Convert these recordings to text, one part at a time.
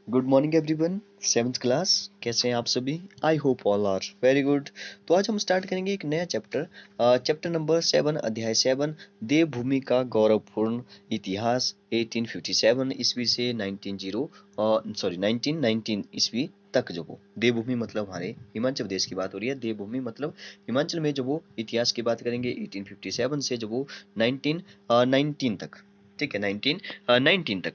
Good morning everyone. Seventh class, कैसे हैं आप सभी? I hope all are very good. तो आज हम स्टार्ट करेंगे एक नया चैप्टर, चैप्टर नंबर 7, अध्याय 7, देवभूमि का गौरवपूर्ण इतिहास 1857 ईस्वी से 1919 ईस्वी तक। जो वो देवभूमि मतलब हमारे हिमाचल प्रदेश की बात हो रही है। देवभूमि मतलब हिमाचल में जो वो इतिहास की बात करेंगे 1857 से जो वो 1919 तक। ठीक है, 1919 तक।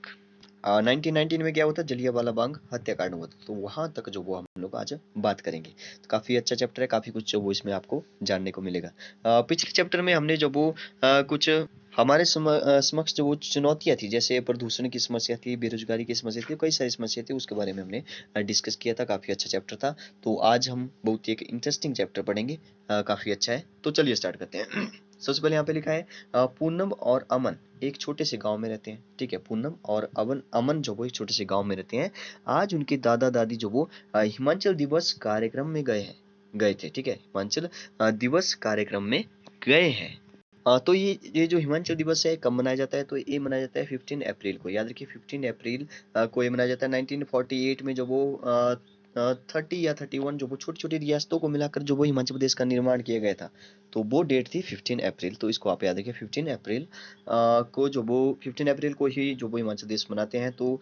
1919 में क्या हुआ था? जलियांवाला बाग हत्याकांड हुआ था। तो वहां तक जो वो हम लोग आज बात करेंगे। तो काफी अच्छा चैप्टर है, काफी कुछ जो वो इसमें आपको जानने को मिलेगा। पिछले चैप्टर में हमने जो वो कुछ हमारे समक्ष जो वो चुनौतियां थी, जैसे प्रदूषण की समस्या थी, बेरोजगारी की समस्या थी, कई सारी समस्या थी, उसके बारे में हमने डिस्कस किया था। काफी अच्छा चैप्टर था। तो आज हम बहुत ही एक इंटरेस्टिंग चैप्टर पढ़ेंगे। काफी अच्छा है। तो चलिए स्टार्ट करते हैं। सबसे पहले यहाँ पे लिखा है पूनम और अमन एक छोटे से गांव में रहते हैं। ठीक है, पूनम और अमन जो वो एक छोटे से गांव में रहते हैं। आज उनके दादा दादी जो वो हिमाचल दिवस कार्यक्रम में गए थे। ठीक है, हिमाचल दिवस कार्यक्रम में गए हैं। तो ये जो हिमाचल दिवस है कब मनाया जाता है? तो ये मनाया जाता है 15 अप्रैल को। याद रखिए, 15 अप्रैल को ये मनाया जाता है। 1948 में जो वो 30 या 31 जो वो छोटी छोटी रियासतों को मिलाकर जो वो हिमाचल प्रदेश का निर्माण किया गया था, तो वो डेट थी 15 अप्रैल। तो इसको आप याद रखिए, 15 अप्रैल को जो वो 15 अप्रैल को ही जो वो हिमाचल प्रदेश मनाते हैं। तो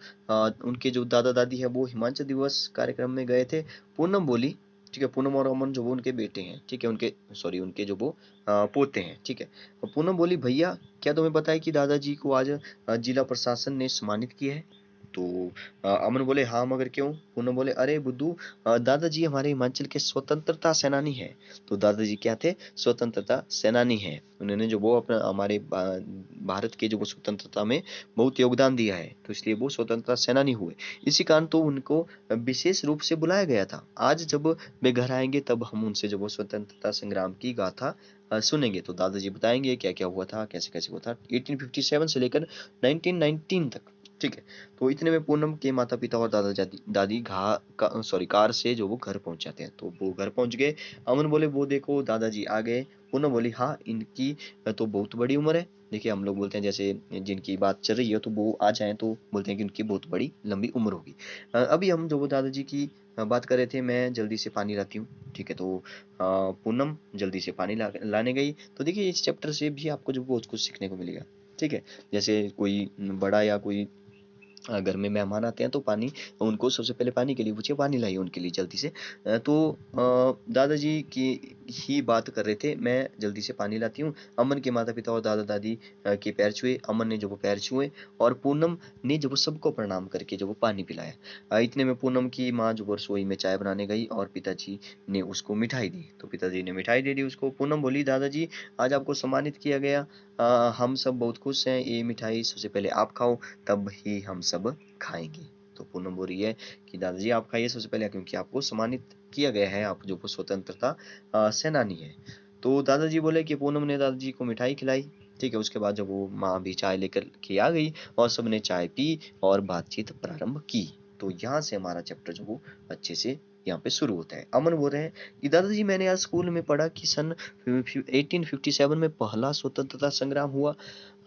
उनके जो दादा दादी है वो हिमाचल दिवस कार्यक्रम में गए थे। पूनम बोली, ठीक है, पूनम और अमन जो वो उनके बेटे हैं। ठीक है, उनके जो वो पोते हैं। ठीक है। पूनम बोली, भैया क्या तुम्हें पता है कि दादाजी को आज जिला प्रशासन ने सम्मानित किया है? तो अमन बोले, हाँ मगर क्यों? पूनम बोले, अरे बुद्धू, दादाजी हमारे हिमाचल के स्वतंत्रता सेनानी हैं। तो दादाजी क्या थे? स्वतंत्रता सेनानी हैं। उन्होंने जो वो अपना हमारे भारत के जो वो स्वतंत्रता में बहुत योगदान दिया है, तो इसलिए वो स्वतंत्रता सेनानी हुए। इसी कारण तो उनको विशेष रूप से बुलाया गया था। आज जब वे घर आएंगे तब हम उनसे जो वो स्वतंत्रता संग्राम की गाथा सुनेंगे। तो दादाजी बताएंगे क्या क्या हुआ था, कैसे कैसे हुआ था 1857 से लेकर 1919 तक। ठीक है। तो इतने में पूनम के माता पिता और दादा दादी कार से जो वो घर पहुंच जाते हैं। तो वो घर पहुंच गए। अमन बोले, वो देखो दादाजी आ गए। पूनम बोली, हाँ इनकी तो बहुत बड़ी उम्र है। देखिए, हम लोग बोलते हैं जैसे जिनकी बात चल रही है तो वो आ जाए तो बोलते हैं कि उनकी बहुत बड़ी लंबी उम्र होगी। अभी हम जो वो दादाजी की बात कर रहे थे, मैं जल्दी से पानी लाती हूँ। ठीक है। तो पूनम जल्दी से पानी लाने गई। तो देखिए, इस चैप्टर से भी आपको जो बहुत कुछ सीखने को मिलेगा। ठीक है। जैसे कोई बड़ा या कोई घर में मेहमान आते हैं तो पानी, उनको सबसे पहले पानी के लिए पूछिए, पानी लाइए उनके लिए जल्दी से। तो दादाजी की ही बात कर रहे थे, मैं जल्दी से पानी लाती हूँ। अमन के माता पिता और दादा दादी के पैर छुए। अमन ने जो वो पैर छुए और पूनम ने जो वो सबको प्रणाम करके जो वो पानी पिलाया। इतने में पूनम की माँ जो वो रसोई में चाय बनाने गई और पिताजी ने उसको मिठाई दी। तो पिताजी ने मिठाई दे दी उसको। पूनम बोली, दादाजी आज आपको सम्मानित किया गया, हम सब बहुत खुश हैं। ये मिठाई सबसे पहले आप खाओ, तब ही हम सब खाएंगे। तो पूनम बोल रही है कि दादाजी आप खाइए सबसे पहले, क्योंकि आपको सम्मानित किया गया है, आप जो स्वतंत्रता सेनानी है। तो दादाजी बोले कि पूनम ने दादाजी को मिठाई खिलाई। ठीक है। उसके बाद जब वो माँ भी चाय लेकर के आ गई और सबने चाय पी और बातचीत प्रारंभ की। तो यहाँ से हमारा चैप्टर जो वो अच्छे से यहाँ पे शुरू होता है। अमन बोल रहे हैं कि दादाजी मैंने आज स्कूल में पढ़ा कि सन 1857 में पहला स्वतंत्रता संग्राम हुआ।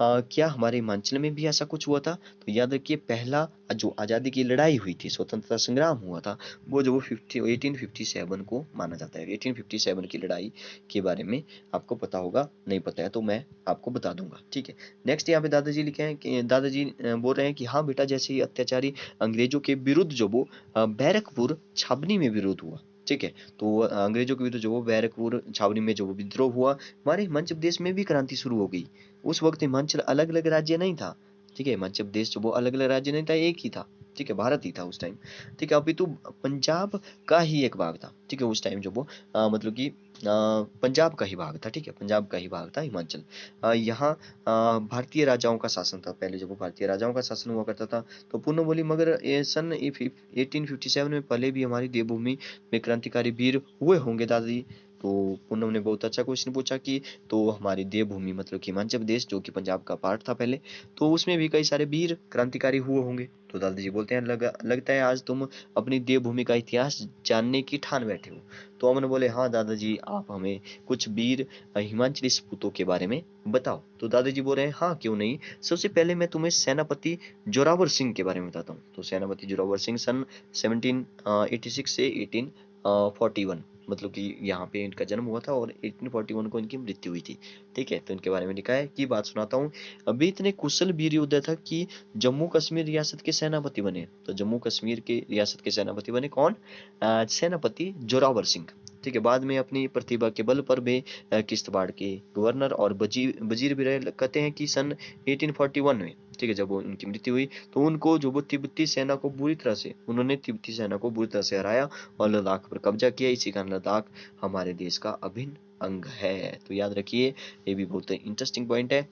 क्या हमारे हिमाचल में भी ऐसा कुछ हुआ था? तो याद रखिए, पहला जो आज़ादी की लड़ाई हुई थी, स्वतंत्रता संग्राम हुआ था, वो जो वो 1857 को माना जाता है। 1857 की लड़ाई के बारे में आपको पता होगा, नहीं पता है तो मैं आपको बता दूंगा। ठीक है। नेक्स्ट यहाँ पे दादाजी लिखे हैं कि दादाजी बोल रहे हैं कि हाँ बेटा, जैसे ही अत्याचारी अंग्रेजों के विरुद्ध जो वो बैरकपुर छावनी में विरोध हुआ। ठीक है। तो अंग्रेजों के विरुद्ध जो वो बैरकपुर छावनी में जो वो विद्रोह हुआ, हमारे हिमाचल प्रदेश में भी क्रांति शुरू हो गई। उस वक्त हिमाचल अलग अलग राज्य नहीं था। ठीक है, हिमाचल प्रदेश जो वो अलग अलग राज्य नहीं था, एक ही था। ठीक है, भारत ही था उस टाइम। ठीक है, अभी तो पंजाब का ही एक भाग था। ठीक है, उस टाइम जो वो मतलब कि पंजाब का ही भाग था। ठीक है, पंजाब का ही भाग था हिमाचल। यहाँ भारतीय राजाओं का शासन था। पहले जो वो भारतीय राजाओं का शासन हुआ करता था। तो पूनम बोली, मगर सन 1857 में पहले भी हमारी देवभूमि में क्रांतिकारी वीर हुए होंगे दादाजी। तो पूनम ने बहुत अच्छा क्वेश्चन पूछा कि तो हमारी देवभूमि मतलब कि हिमाचल प्रदेश जो कि पंजाब का पार्ट था पहले, तो उसमें भी कई सारे वीर क्रांतिकारी हुए होंगे। तो दादाजी बोलते हैं लगता है आज तुम अपनी देवभूमि का इतिहास जानने की ठान बैठे हो। तो अमन बोले हाँ दादाजी, आप हमें कुछ वीर हिमाचली सपूतों के बारे में बताओ। तो दादाजी बोल रहे हैं हाँ क्यों नहीं, सबसे पहले मैं तुम्हें सेनापति जोरावर सिंह के बारे में बताता हूँ। तो सेनापति जोरावर सिंह सन 1786 से 1841 मतलब कि यहाँ पे इनका जन्म हुआ था और 1841 को इनकी मृत्यु हुई थी। ठीक है, तो इनके बारे में लिखा है कि बात सुनाता हूँ। अभी इतने कुशल वीर योद्धा था कि जम्मू कश्मीर रियासत के सेनापति बने। तो जम्मू कश्मीर के रियासत के सेनापति बने कौन? सेनापति जोरावर सिंह। ठीक है, बाद में अपनी प्रतिभा के बल पर वे किश्तवाड़ के गवर्नर और वजीर भी रहे। कहते हैं कि सन 1841 में, ठीक है, जब उनकी मृत्यु हुई तो उनको जो वो तिब्बती सेना को बुरी तरह से उन्होंने तिब्बती सेना को बुरी तरह से हराया और लद्दाख पर कब्जा किया। इसी कारण लद्दाख हमारे देश का अभिन्न अंग है। तो याद रखिए, ये भी बहुत इंटरेस्टिंग पॉइंट है,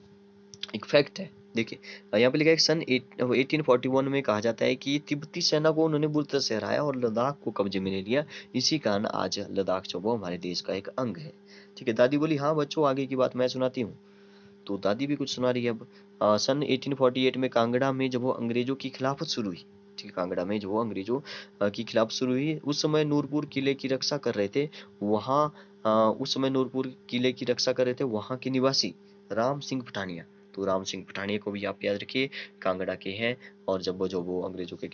एक फैक्ट है। देखिए यहाँ पे लिखा है सन 1841 में कहा जाता है कि तिब्बती सेना को उन्होंने बुरी तरह से हराया और लद्दाख को कब्जे में ले लिया। इसी कारण आज लद्दाख जो वो हमारे देश का एक अंग है। ठीक है, दादी बोली हाँ बच्चों, आगे की बात मैं सुनाती हूँ। तो दादी भी कुछ सुना रही है अब। सन 1848 में कांगड़ा में जब वो अंग्रेजों की खिलाफत शुरू हुई, ठीक है, कांगड़ा में जो वो अंग्रेजों की खिलाफत शुरू हुई, उस समय नूरपुर किले की रक्षा कर रहे थे वहाँ उस समय नूरपुर किले की रक्षा कर रहे थे वहाँ के निवासी राम सिंह पठानिया। तो राम सिंह पठानिया को भी आप याद रखिए, कांगड़ा के हैं। और जब वो जो वो अंग्रेजों के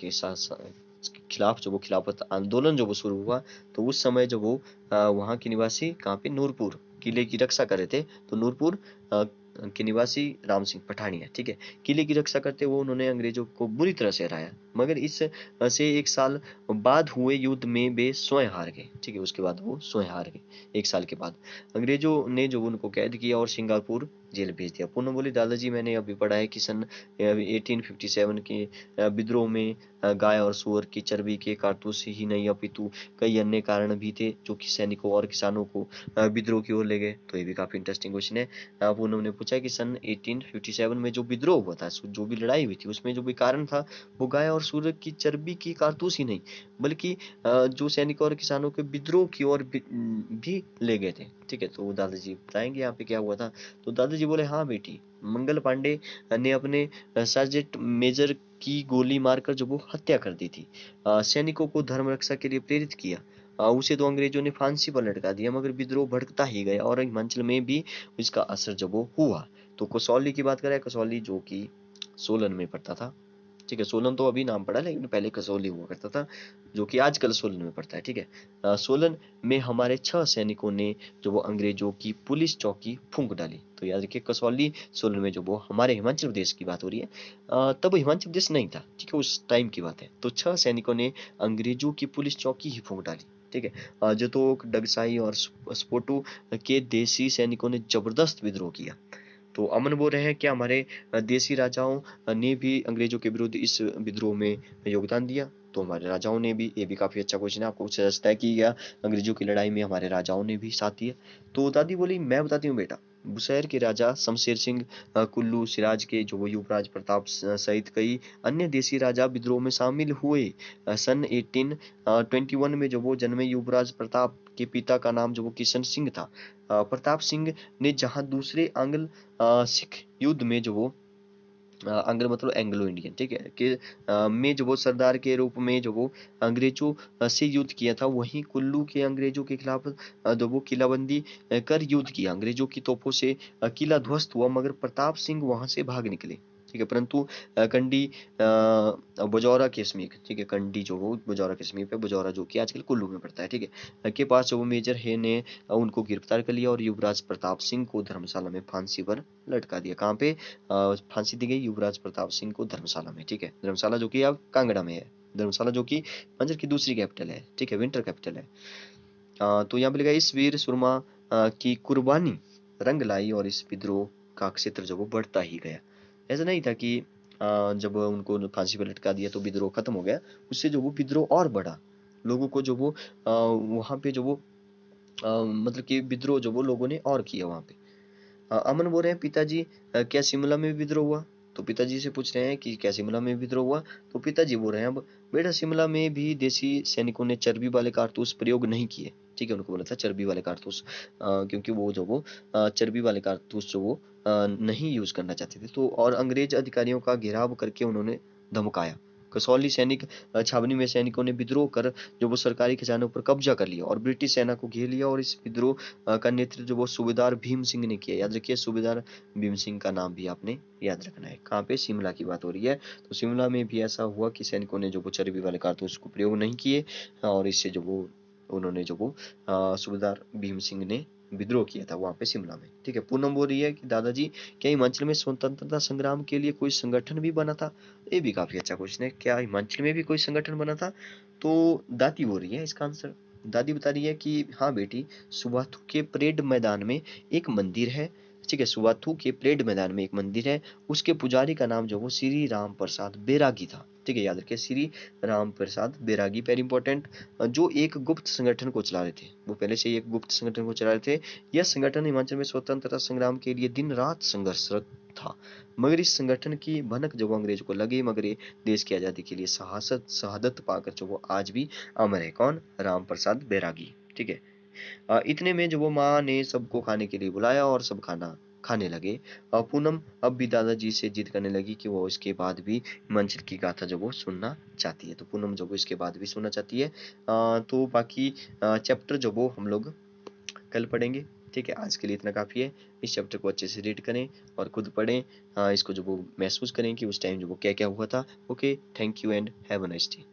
खिलाफ जो वो खिलाफत आंदोलन जो वो शुरू हुआ, तो उस समय जो वो वहाँ के निवासी कहाँ पे नूरपुर किले की रक्षा कर रहे थे। तो नूरपुर के निवासी राम सिंह पठानिया, ठीक है, किले की रक्षा करते हुए उन्होंने अंग्रेजों को बुरी तरह से हराया। मगर इस से एक साल बाद हुए युद्ध में वे स्वयं हार गए। ठीक है, उसके बाद वो स्वयं हार गए। एक साल के बाद अंग्रेजों ने जो उनको कैद किया और सिंगापुर जेल भेज दिया। पूनम बोली दादाजी मैंने अभी पढ़ा है कि सन 1857 के विद्रोह में गाय और सुअर की चर्बी के कारतूस ही नहीं अपितु कई अन्य कारण भी थे जो कि सैनिकों और किसानों को विद्रोह की ओर ले गए। तो ये भी काफी इंटरेस्टिंग क्वेश्चन है। पूनम ने पूछा कि सन 1857 में जो विद्रोह हुआ था, जो भी लड़ाई हुई थी, उसमें जो भी कारण था वो गाय और सूअर की चर्बी की कारतूस ही नहीं बल्कि जो सैनिकों और किसानों के विद्रोह की ओर भी ले गए थे। ठीक है, तो दादाजी बताएंगे यहाँ पे क्या हुआ था। तो दादाजी बोले हाँ बेटी, मंगल पांडे ने अपने सार्जेंट मेजर की गोली मारकर जो वो हत्या कर दी थी। सैनिकों को धर्म रक्षा के लिए प्रेरित किया। उसे तो अंग्रेजों ने फांसी पर लटका दिया, मगर विद्रोह भड़कता ही गया और हिमाचल में भी इसका असर जब वो हुआ। तो कसौली की बात करें, कसौली जो कि सोलन में पड़ता था। ठीक है, सोलन तो अभी नाम पड़ा लेकिन पहले कसौली हुआ करता था, जो कि आजकल सोलन में पड़ता है। ठीक है, सोलन में हमारे 6 सैनिकों ने जो वो अंग्रेजों की पुलिस चौकी फूंक डाली। तो याद रखिए, कसौली सोलन में जो वो हमारे हिमाचल प्रदेश की बात हो रही है। तब हिमाचल प्रदेश नहीं था, ठीक है, उस टाइम की बात है। तो 6 सैनिकों ने अंग्रेजों की पुलिस चौकी ही फूंक डाली। ठीक है, जतोक डगसाई और स्पोटू के देसी सैनिकों ने जबरदस्त विद्रोह किया। तो अमन बोल रहे हैं कि हमारे देसी राजाओं ने भी अंग्रेजों के विरुद्ध इस विद्रोह में योगदान दिया। तो हमारे राजाओं ने भी, ये भी काफी अच्छा क्वेश्चन है, आपको सजता है कि या अंग्रेजों की लड़ाई में हमारे राजाओं ने भी साथ दिया। तो दादी बोली मैं बताती हूँ बेटा। बुशहर के राजा शमशेर सिंह, कुल्लू सिराज के जो वो युवराज प्रताप सहित कई अन्य देसी राजा विद्रोह में शामिल हुए। सन 1821 में जो वो जन्मे युवराज प्रताप के पिता का नाम जो वो किशन सिंह था। प्रताप सिंह ने जहां दूसरे आंग्ल सिख युद्ध में जो वो आंग्ल मतलब एंग्लो इंडियन, ठीक है, कि में जो वो सरदार के रूप में जो वो अंग्रेजों से युद्ध किया था, वहीं कुल्लू के अंग्रेजों के खिलाफ जो वो किलाबंदी कर युद्ध किया। अंग्रेजों की तोपों से किला ध्वस्त हुआ, मगर प्रताप सिंह वहां से भाग निकले। ठीक है, परंतु कंडी बजौरा के समीप, ठीक है, कंडी जो वो बजौरा के समीप है, बजौरा जो कि आजकल कुल्लू में पड़ता है, ठीक है, के पास जो वो मेजर है ने उनको गिरफ्तार कर लिया और युवराज प्रताप सिंह को धर्मशाला में फांसी पर लटका दिया। कहाँ पे फांसी दी गई? युवराज प्रताप सिंह को धर्मशाला में। ठीक है, धर्मशाला जो कि अब कांगड़ा में है, धर्मशाला जो कि पंजाब की दूसरी कैपिटल है, ठीक है, विंटर कैपिटल है। तो यहाँ पे लिखा है इस वीर सुरमा की कुर्बानी रंग लाई और इस विद्रोह का क्षेत्र जो वो बढ़ता ही गया। ऐसा नहीं था कि जब उनको फांसी पर लटका दिया तो विद्रोह खत्म हो गया, उससे जो वो विद्रोह और बढ़ा। लोगों को जो वो वहां पे जो वो मतलब कि विद्रोह जो वो लोगों ने और किया वहां पे। अमन बोल रहे हैं पिताजी क्या शिमला में भी विद्रोह हुआ? तो पिताजी से पूछ रहे हैं कि क्या शिमला में विद्रोह हुआ? तो पिताजी बोल रहे हैं अब बेटा शिमला में भी देसी सैनिकों ने चर्बी वाले कारतूस प्रयोग नहीं किए। ठीक है, उनको बोला था चर्बी वाले कारतूस, क्योंकि वो जो वो चर्बी वाले कारतूस जो वो नहीं यूज करना चाहते थे। तो और अंग्रेज अधिकारियों का घेराव करके उन्होंने धमकाया। कसौली सैनिक छावनी में सैनिकों ने विद्रोह कर जो वो सरकारी खजानों पर कब्जा कर लिया और ब्रिटिश सेना को घेर लिया, और इस विद्रोह का नेतृत्व जो वो सूबेदार भीम सिंह ने किया। याद रखिए, सूबेदार भीम सिंह का नाम भी आपने याद रखना है। कहाँ पे? शिमला की बात हो रही है। तो शिमला में भी ऐसा हुआ कि सैनिकों ने जो वो चर्बी वाले कारतूस को प्रयोग नहीं किए, और इससे जो वो उन्होंने जो वो सूबेदार भीम सिंह ने विद्रोह किया था वहां पे शिमला में। ठीक है, पूनम बोल रही है कि दादाजी क्या हिमाचल में स्वतंत्रता संग्राम के लिए कोई संगठन भी बना था? ये भी काफी अच्छा क्वेश्चन है, क्या हिमाचल में भी कोई संगठन बना था? तो दादी बोल रही है इसका आंसर। दादी बता रही है कि हाँ बेटी, सुबाथू के परेड मैदान में एक मंदिर है। ठीक है, सुबाथू के परेड मैदान में एक मंदिर है, उसके पुजारी का नाम जो वो श्री राम प्रसाद बैरागी था। ठीक है, याद रखिए, श्री राम प्रसाद बैरागी, वेरी इंपॉर्टेंट, जो एक गुप्त संगठन को चला रहे थे। वो पहले से ही एक गुप्त संगठन को चला रहे थे। यह संगठन हिमाचल में स्वतंत्रता संग्राम के लिए दिन रात संघर्षरत था, मगर इस संगठन की भनक जो वो अंग्रेजों को लगी, मगर ये देश की आजादी के लिए शहादत पाकर जो वो आज भी अमर है। कौन? राम प्रसाद बैरागी। ठीक है, इतने में जो वो माँ ने सबको खाने के लिए बुलाया और सब खाना खाने लगे। पूनम अब भी दादाजी से जिद करने लगी कि वो इसके बाद भी हिमाचल की गाथा जो वो सुनना चाहती है। तो पूनम जो वो इसके बाद भी सुनना चाहती है। तो बाकी चैप्टर जो वो हम लोग कल पढ़ेंगे। ठीक है, आज के लिए इतना काफ़ी है। इस चैप्टर को अच्छे से रीड करें और खुद पढ़ें। इसको जो वो महसूस करें कि उस टाइम जो वो क्या क्या हुआ था। Okay, thank you and have a nice day.